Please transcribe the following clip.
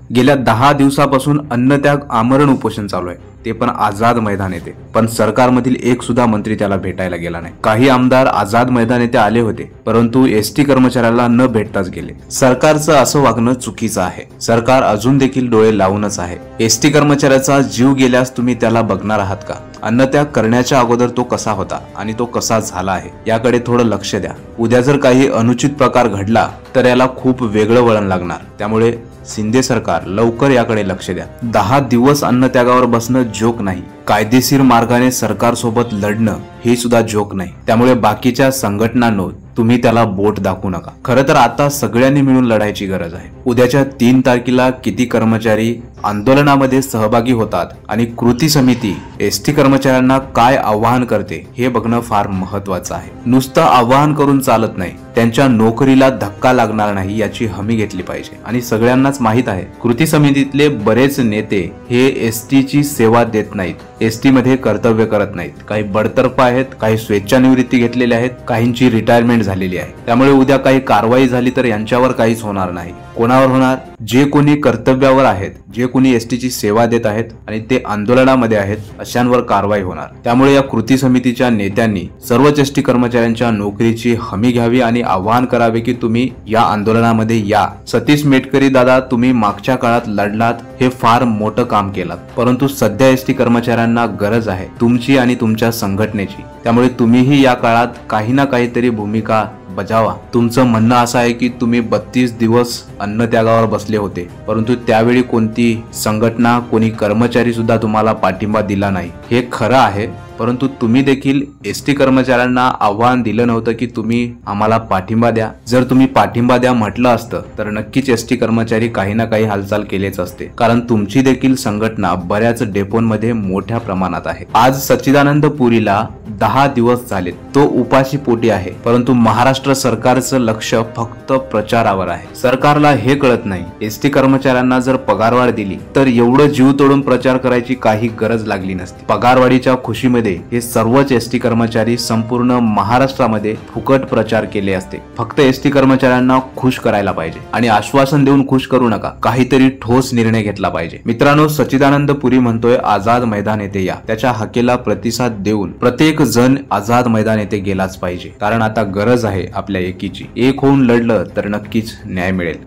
गेल्या 10 दिवसापासून अन्नत्याग आमरण उपोषण चालू आहे, ते पण आझाद मैदान येथे. पण सरकारमधील एक सुद्धा मंत्री त्याला भेटायला गेला नाही. काही आमदार आझाद मैदान येथे आले होते, परंतु एसटी कर्मचाऱ्याला न भेटताच गेले. सरकारचं असं वागणं चुकीचं आहे. सरकार अजून देखील डोळे लावूनच आहे. एसटी कर्मचाऱ्याचा जीव गेल्यास तुम्ही त्याला बघणार आहात का? अन्नत्याग करण्याच्या अगोदर तो कसा होता आणि तो कसा झाला आहे याकडे थोडं लक्ष द्या. उद्या जर काही अनुचित प्रकार घडला तर याला खूप वेगळं वळण लागणार. त्यामुळे शिंदे सरकार लवकर याकडे लक्ष द्या. 10 दिवस अन्नत्यागावर बसणं जोक नाही. कायदेशीर मार्गाने सरकारसोबत लढणं हे सुद्धा जोक नाही. त्यामुळे बाकीच्या संघटनांनो तुम्ही त्याला बोट दाखवू नका. खरं तर आता सगळ्यांनी मिळून लढायची गरज आहे. उद्याच्या 3 तारखेला किती कर्मचारी आंदोलनामध्ये सहभागी होतात आणि कृती समिती एसटी कर्मचाऱ्यांना काय आवाहन करते हे बघणं फार महत्वाचं आहे. नुसतं आवाहन करून चालत नाही. त्यांच्या नोकरीला धक्का लागणार नाही याची हमी घेतली पाहिजे. आणि सगळ्यांनाच माहित आहे कृती समितीतले बरेच नेते हे एसटीची सेवा देत नाहीत, एसटी मध्ये कर्तव्य करत नाहीत. काही बडतर्फ आहेत, काही स्वेच्छानिवृत्ती घेतलेले आहेत, काहींची रिटायरमेंट झालेली आहे. त्यामुळे उद्या काही कारवाई झाली तर यांच्यावर काहीच होणार नाही. कोणावर होणार? जे कोणी कर्तव्यावर आहेत, जे कोणी एसटीची सेवा देत आहेत आणि ते आंदोलनामध्ये आहेत, अशांवर कारवाई होणार. त्यामुळे या कृती समितीच्या नेत्यांनी सर्वच एसटी कर्मचाऱ्यांच्या नोकरीची हमी घ्यावी आणि आवाहन करावे की तुम्ही या आंदोलनामध्ये या. सतीश मेटकरी दादा, तुम्ही मागच्या काळात लढलात, हे फार मोठं काम केलं, परंतु सध्या एसटी कर्मचाऱ्यांना गरज आहे तुमची आणि तुमच्या संघटनेची. त्यामुळे तुम्हीही या काळात काही ना काहीतरी भूमिका बजावा. तुमचं म्हणणं असं आहे की तुम्ही 32 दिवस अन्नत्यागावर बसले होते, परंतु त्यावेळी कोणती संघटना, कोणी कर्मचारी सुद्धा तुम्हाला पाठिंबा दिला नाही. हे खरं आहे, परंतु तुम्ही देखील एसटी कर्मचाऱ्यांना आव्हान दिलं नव्हतं की तुम्ही आम्हाला पाठिंबा द्या. जर तुम्ही पाठिंबा द्या म्हटलं असतं तर नक्कीच एसटी कर्मचारी काही ना काही हालचाल केलेच असते, कारण तुमची देखील संघटना बऱ्याच डेपोंमध्ये मोठ्या प्रमाणात आहे. आज सच्चिदानंद पुरीला 10 दिवस झालेत, तो उपाशी पोटी आहे, परंतु महाराष्ट्र सरकारचं लक्ष फक्त प्रचारावर आहे. सरकारला हे कळत नाही एसटी कर्मचाऱ्यांना जर पगारवाढ दिली तर एवढं जीव तोडून प्रचार करायची काही गरज लागली नसती. पगारवाढीच्या खुशीमध्ये हे सर्वच एसटी कर्मचारी संपूर्ण महाराष्ट्रामध्ये फुकट प्रचार केले असते. फक्त एसटी कर्मचाऱ्यांना खुश करायला पाहिजे आणि आश्वासन देऊन खुश करू नका, काहीतरी ठोस निर्णय घेतला पाहिजे. मित्रांनो, सच्चिदानंद पुरी म्हणतोय आझाद मैदान येथे या. त्याच्या हाकेला प्रतिसाद देऊन प्रत्येक जण आझाद मैदान येथे गेलाच पाहिजे, कारण आता गरज आहे आपल्या एकीची. एक होऊन लढलं तर नक्कीच न्याय मिळेल.